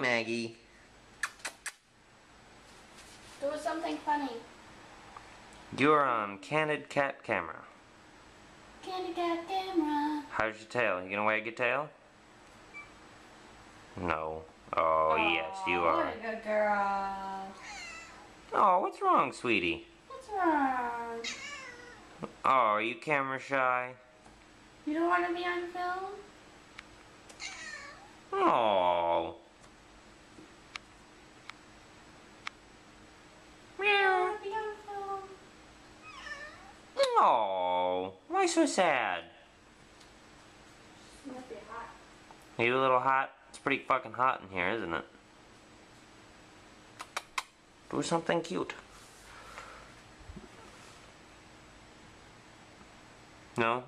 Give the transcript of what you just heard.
Maggie. Do something funny. You're on Candid Cat Camera. Candid Cat Camera. How's your tail? You gonna wag your tail? No. Oh, yes, you are. What a good girl. Oh, what's wrong, sweetie? What's wrong? Oh, are you camera shy? You don't want to be on film? Oh. You Meow. want to be on film? Oh. Why so sad? It must be hot. Are you a little hot? It's pretty fucking hot in here, isn't it? Do something cute. No?